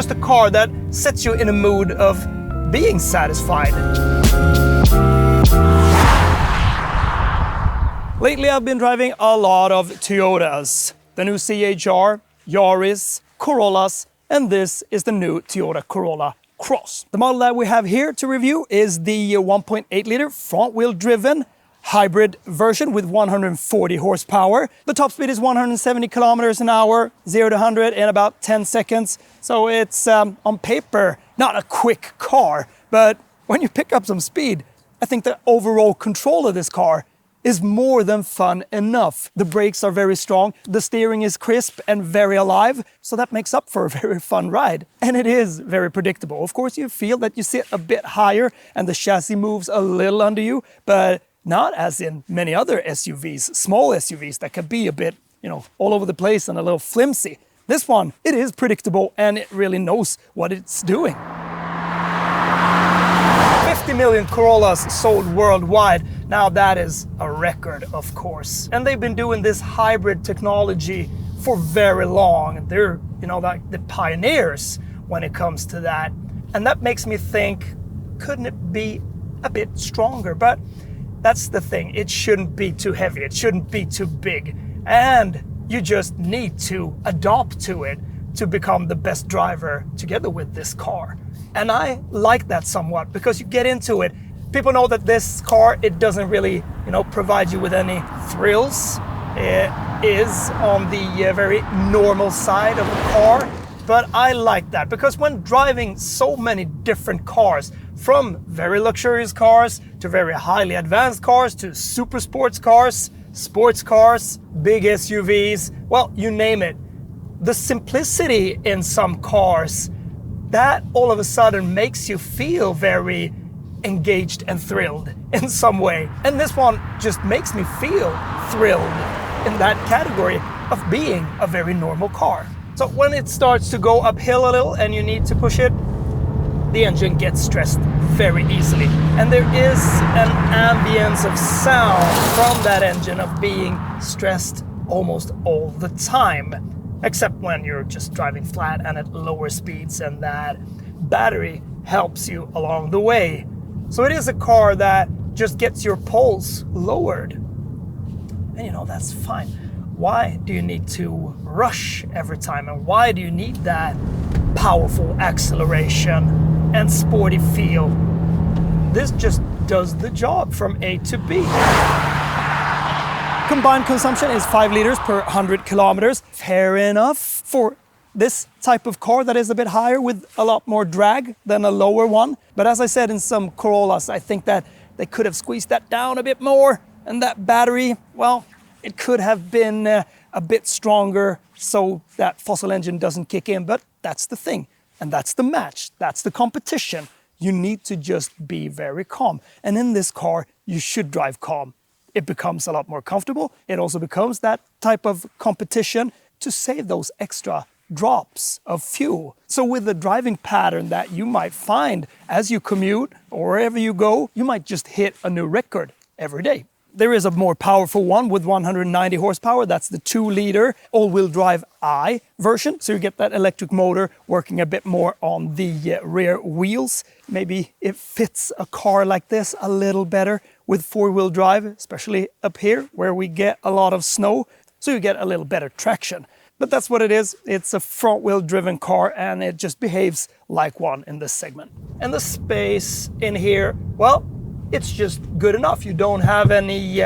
just a car that sets you in a mood of being satisfied. Lately I've been driving a lot of Toyotas. The new CHR, Yaris, Corollas, and this is the new Toyota Corolla Cross. The model that we have here to review is the 1.8 liter front-wheel driven hybrid version with 140 horsepower. The top speed is 170 kilometers an hour, 0 to 100 in about 10 seconds. So it's on paper not a quick car, but when you pick up some speed, I think the overall control of this car is more than fun enough. The brakes are very strong, the steering is crisp and very alive, so that makes up for a very fun ride. And it is very predictable. Of course, you feel that you sit a bit higher and the chassis moves a little under you, but not as in many other SUVs, small SUVs that can be a bit, all over the place and a little flimsy. This one, it is predictable and it really knows what it's doing. 50 million Corollas sold worldwide. Now that is a record, of course. And they've been doing this hybrid technology for very long. They're, like the pioneers when it comes to that. And that makes me think, couldn't it be a bit stronger? But that's the thing. It shouldn't be too heavy. It shouldn't be too big. And you just need to adapt to it to become the best driver together with this car. And I like that somewhat because you get into it. People know that this car, it doesn't really, provide you with any thrills. It is on the very normal side of the car. But I like that because when driving so many different cars, from very luxurious cars to very highly advanced cars to super sports cars, big SUVs, well, you name it. The simplicity in some cars, that all of a sudden makes you feel very engaged and thrilled in some way. And this one just makes me feel thrilled in that category of being a very normal car. So when it starts to go uphill a little and you need to push it, the engine gets stressed very easily. And there is an ambience of sound from that engine of being stressed almost all the time. Except when you're just driving flat and at lower speeds, and that battery helps you along the way. So it is a car that just gets your pulse lowered. And that's fine. Why do you need to rush every time? And why do you need that powerful acceleration and sporty feel? This just does the job from A to B. Combined consumption is 5 liters per 100 kilometers. Fair enough for this type of car that is a bit higher with a lot more drag than a lower one. But as I said, in some Corollas, I think that they could have squeezed that down a bit more. And that battery, well, it could have been a bit stronger so that fossil engine doesn't kick in. But that's the thing. And that's the match. That's the competition. You need to just be very calm. And in this car, you should drive calm. It becomes a lot more comfortable. It also becomes that type of competition to save those extra drops of fuel. So with the driving pattern that you might find as you commute or wherever you go, you might just hit a new record every day. There is a more powerful one with 190 horsepower. That's the 2-liter all-wheel drive I version. So you get that electric motor working a bit more on the rear wheels. Maybe it fits a car like this a little better with 4-wheel drive, especially up here where we get a lot of snow. So you get a little better traction. But that's what it is. It's a front-wheel driven car and it just behaves like one in this segment. And the space in here, well, it's just good enough. You don't have any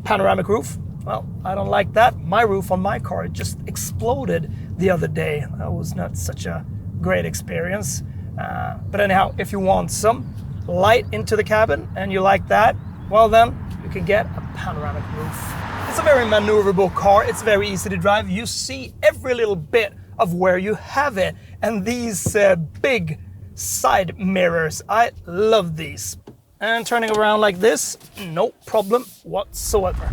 panoramic roof. Well, I don't like that. My roof on my car just exploded the other day. That was not such a great experience. But anyhow, if you want some light into the cabin and you like that, well then, you can get a panoramic roof. It's a very maneuverable car. It's very easy to drive. You see every little bit of where you have it. And these big side mirrors, I love these. And turning around like this, no problem whatsoever.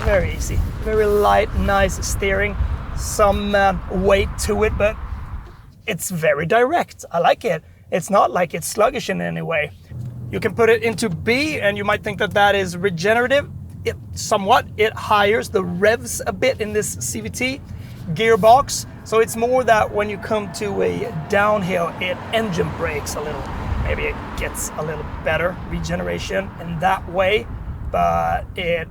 Very easy, very light, nice steering, some weight to it, but it's very direct. I like it. It's not like it's sluggish in any way. You can put it into B and you might think that that is regenerative. It hires the revs a bit in this CVT gearbox, So it's more that when you come to a downhill, it engine brakes a little. Maybe it gets a little better regeneration in that way, but it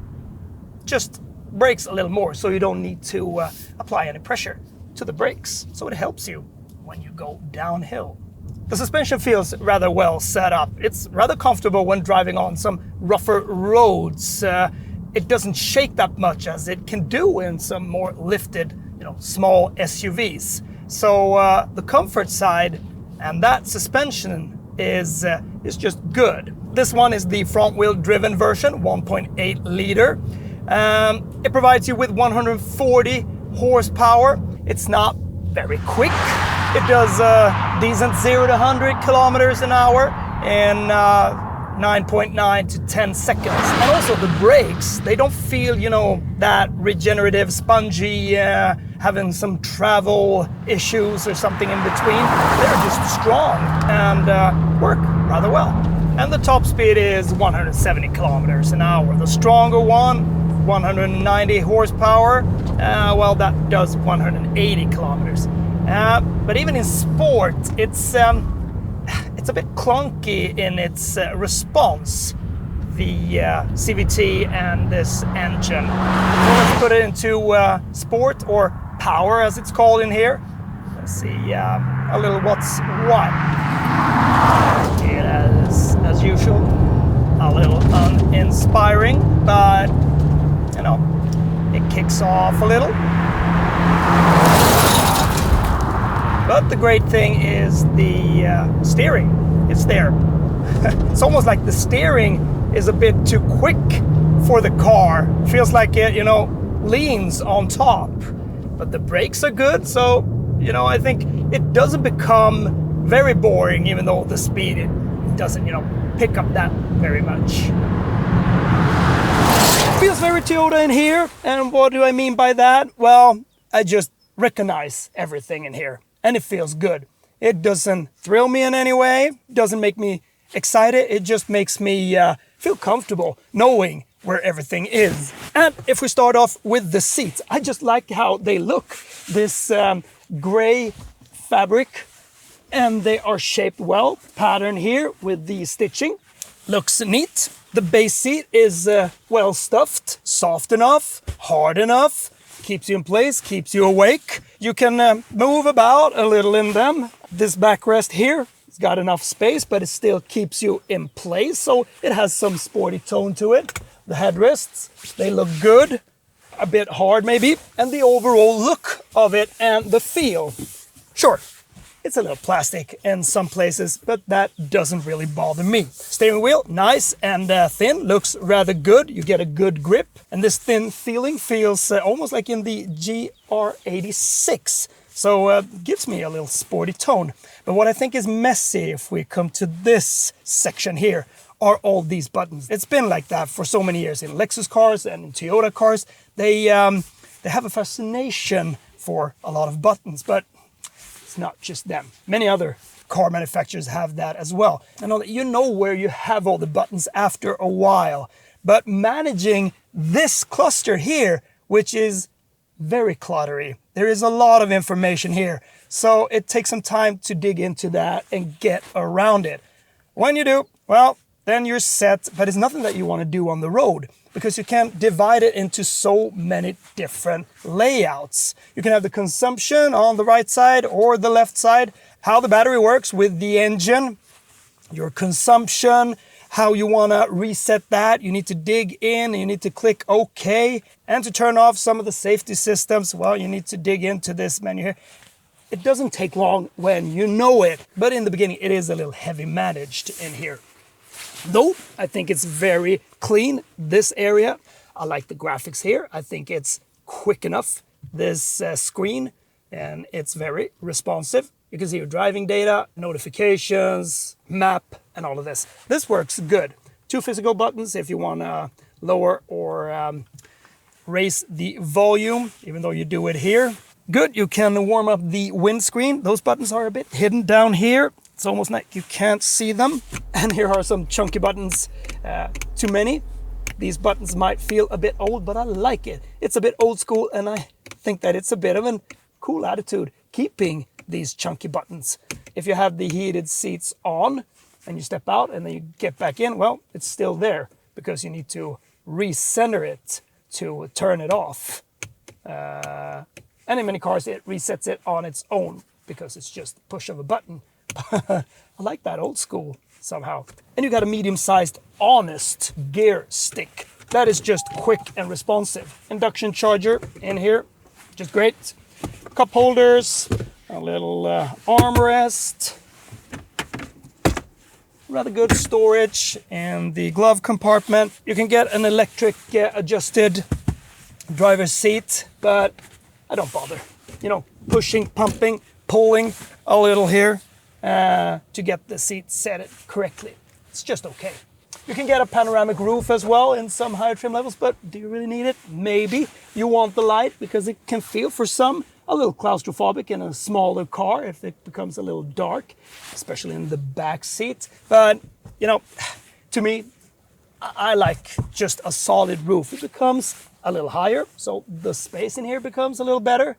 just brakes a little more, so you don't need to apply any pressure to the brakes. So it helps you when you go downhill. The suspension feels rather well set up. It's rather comfortable when driving on some rougher roads. It doesn't shake that much as it can do in some more lifted, small SUVs. So the comfort side and that suspension is just good. This one is the front-wheel driven version, 1.8 liter. It provides you with 140 horsepower. It's not very quick. It does decent 0 to 100 kilometers an hour in 9.9 to 10 seconds. And also the brakes, they don't feel, that regenerative, spongy, having some travel issues or something in between. They're just strong and work rather well. And the top speed is 170 kilometers an hour. The stronger one, 190 horsepower, well, that does 180 kilometers. But even in sport, it's a bit clunky in its response, the CVT and this engine. So let's put it into sport, or power as it's called in here. Let's see a little what's what. It is, as usual, a little uninspiring, but it kicks off a little. But the great thing is the steering. It's there. It's almost like the steering is a bit too quick for the car. Feels like it, leans on top. But the brakes are good, so, I think it doesn't become very boring, even though the speed, it doesn't, pick up that very much. Feels very Toyota in here, and what do I mean by that? Well, I just recognize everything in here, and it feels good. It doesn't thrill me in any way, doesn't make me excited, it just makes me feel comfortable knowing where everything is. And if we start off with the seats, I just like how they look. This gray fabric, and they are shaped well. Pattern here with the stitching. Looks neat. The base seat is well stuffed, soft enough, hard enough, keeps you in place, keeps you awake. You can move about a little in them. This backrest here, it's got enough space, but it still keeps you in place, so it has some sporty tone to it. The headrests, they look good, a bit hard maybe, and the overall look of it and the feel. Sure, it's a little plastic in some places, but that doesn't really bother me. Steering wheel, nice and thin, looks rather good. You get a good grip, and this thin feeling feels almost like in the GR86. So gives me a little sporty tone. But what I think is messy, if we come to this section here, are all these buttons. It's been like that for so many years in Lexus cars and in Toyota cars. They have a fascination for a lot of buttons, but it's not just them. Many other car manufacturers have that as well. And you know where you have all the buttons after a while. But managing this cluster here, which is very cluttery, there is a lot of information here. So it takes some time to dig into that and get around it. When you do, well, then you're set, but it's nothing that you want to do on the road, because you can divide it into so many different layouts. You can have the consumption on the right side or the left side, how the battery works with the engine, your consumption, how you want to reset that. You need to dig in, you need to click OK. And to turn off some of the safety systems, well, you need to dig into this menu here. It doesn't take long when you know it, but in the beginning it is a little heavy managed in here. Though I think it's very clean, this area. I like the graphics here. I think it's quick enough, this screen, and it's very responsive. You can see your driving data, notifications, map, and all of this. This works good. 2 physical buttons if you want to lower or raise the volume, even though you do it here. Good, you can warm up the windscreen. Those buttons are a bit hidden down here. It's almost like you can't see them. And here are some chunky buttons, too many. These buttons might feel a bit old, but I like it. It's a bit old school, and I think that it's a bit of an cool attitude keeping these chunky buttons. If you have the heated seats on and you step out and then you get back in, well, it's still there because you need to recenter it to turn it off. And in many cars, it resets it on its own because it's just the push of a button. I like that old school somehow. And you got a medium-sized Honest gear stick. That is just quick and responsive. Induction charger in here, just great. Cup holders, a little armrest. Rather good storage in the glove compartment. You can get an electric adjusted driver's seat, but I don't bother. You know, pushing, pumping, pulling a little here to get the seat set it correctly. It's just okay. You can get a panoramic roof as well in some higher trim levels, but do you really need it? Maybe. You want the light because it can feel, for some, a little claustrophobic in a smaller car if it becomes a little dark, especially in the back seat. But, you know, to me, I like just a solid roof. It becomes a little higher, so the space in here becomes a little better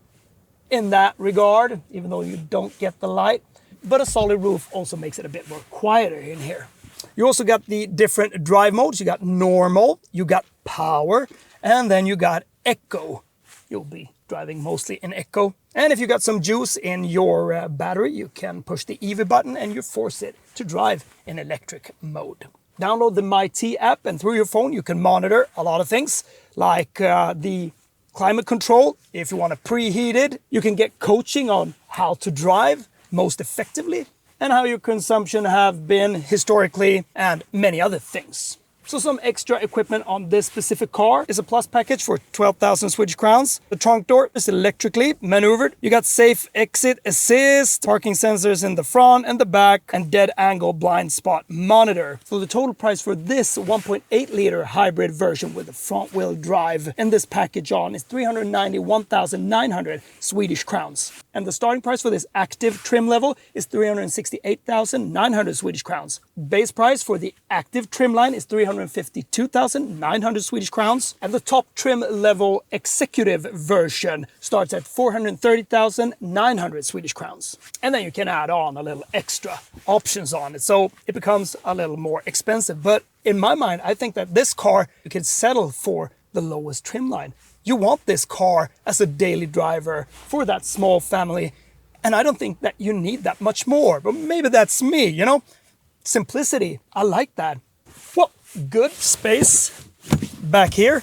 in that regard, even though you don't get the light. But a solid roof also makes it a bit more quieter in here. You also got the different drive modes. You got normal, you got power, and then you got eco. You'll be driving mostly in eco. And if you got some juice in your battery, you can push the EV button and you force it to drive in electric mode. Download the MyT app, and through your phone you can monitor a lot of things, like the climate control. If you want it preheated, you can get coaching on how to drive most effectively and how your consumption have been historically and many other things. So some extra equipment on this specific car is a plus package for 12,000 Swedish crowns. The trunk door is electrically maneuvered. You got safe exit assist, parking sensors in the front and the back, and dead angle blind spot monitor. So the total price for this 1.8 liter hybrid version with a front wheel drive in this package on is 391,900 Swedish crowns. And the starting price for this active trim level is 368,900 Swedish crowns. Base price for the active trim line is 352,900 Swedish crowns. And the top trim level executive version starts at 430,900 Swedish crowns. And then you can add on a little extra options on it, so it becomes a little more expensive. But in my mind, I think that this car, you can settle for the lowest trim line. You want this car as a daily driver for that small family, and I don't think that you need that much more. But maybe that's me, you know? Simplicity, I like that. Well, good space back here.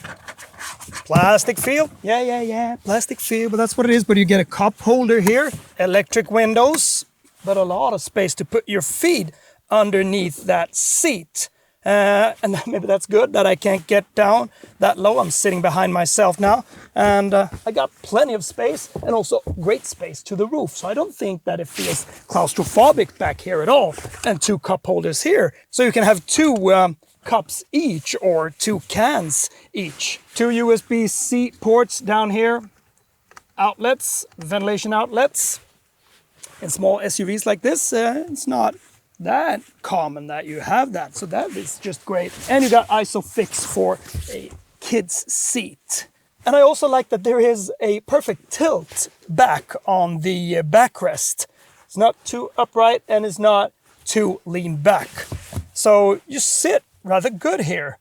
Plastic feel, yeah, plastic feel, but that's what it is. But you get a cup holder here, electric windows, but a lot of space to put your feet underneath that seat. And maybe that's good that I can't get down that low. I'm sitting behind myself now, and I got plenty of space and also great space to the roof. So I don't think that it feels claustrophobic back here at all. And two cup holders here. So you can have two cups each or two cans each. Two USB-C ports down here. Outlets, ventilation outlets. In small SUVs like this, it's not that common that you have that, so that is just great. And you got ISOFIX for a kid's seat. And I also like that there is a perfect tilt back on the backrest. It's not too upright and it's not too lean back, so you sit rather good here.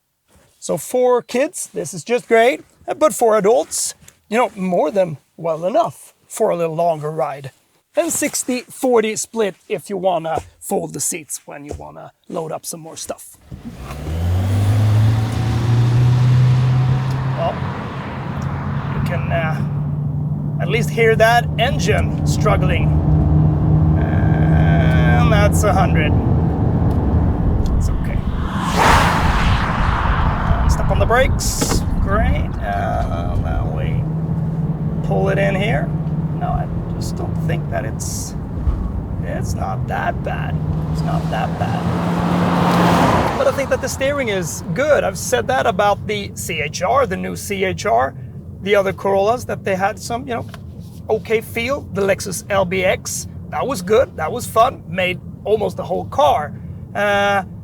So for kids, this is just great, but for adults, you know, more than well enough for a little longer ride. And 60-40 split if you want to fold the seats when you want to load up some more stuff. Well, you can at least hear that engine struggling. And that's 100. It's okay. Step on the brakes. Great. Now we pull it in here. No, I just don't think that it's not that bad. It's not that bad. But I think that the steering is good. I've said that about the CHR, the new CHR, the other Corollas, that they had some, you know, okay feel. The Lexus LBX, that was good, that was fun, made almost the whole car.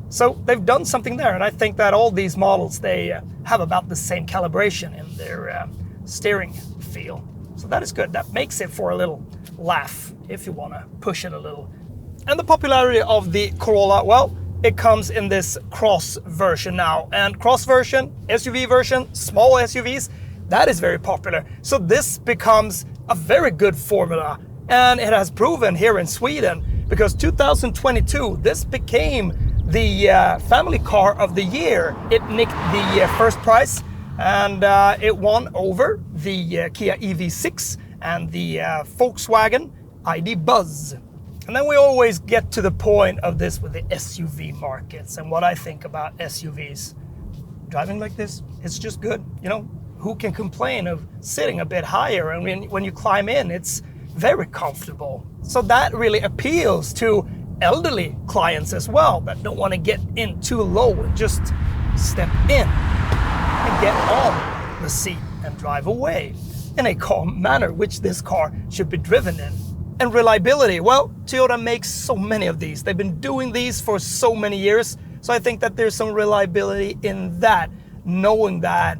So they've done something there, and I think that all these models, they have about the same calibration in their steering feel. So that is good. That makes it for a little laugh if you want to push it a little. And the popularity of the Corolla, well, it comes in this Cross version now. And Cross version, SUV version, small SUVs, that is very popular. So this becomes a very good formula. And it has proven here in Sweden, because 2022, this became the family car of the year. It nicked the first prize, and it won over the Kia EV6 and the Volkswagen ID Buzz. And then we always get to the point of this with the SUV markets and what I think about SUVs. Driving like this, it's just good. You know, who can complain of sitting a bit higher? And when you climb in, it's very comfortable. So that really appeals to elderly clients as well that don't want to get in too low and just step in and get on the seat and drive away in a calm manner, which this car should be driven in. And reliability, well, Toyota makes so many of these. They've been doing these for so many years. So I think that there's some reliability in that, knowing that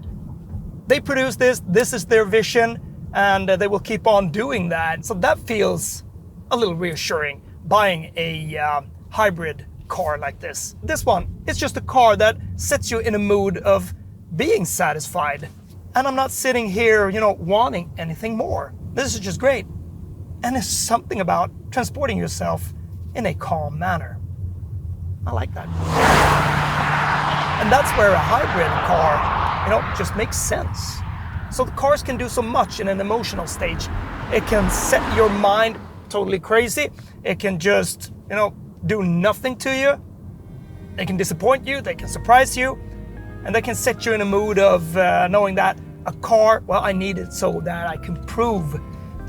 they produce this is their vision, and they will keep on doing that. So that feels a little reassuring, buying a hybrid car like this. This one, it's just a car that sets you in a mood of being satisfied. And I'm not sitting here, you know, wanting anything more. This is just great. And there's something about transporting yourself in a calm manner. I like that. And that's where a hybrid car, you know, just makes sense. So the cars can do so much in an emotional stage. It can set your mind totally crazy. It can just, you know, do nothing to you. They can disappoint you, they can surprise you, and they can set you in a mood of knowing that a car, well, I need it so that I can prove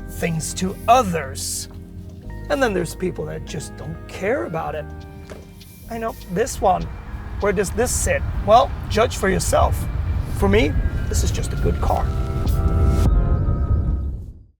things to others. And then there's people that just don't care about it. I know this one, where does this sit? Well, judge for yourself. For me, this is just a good car.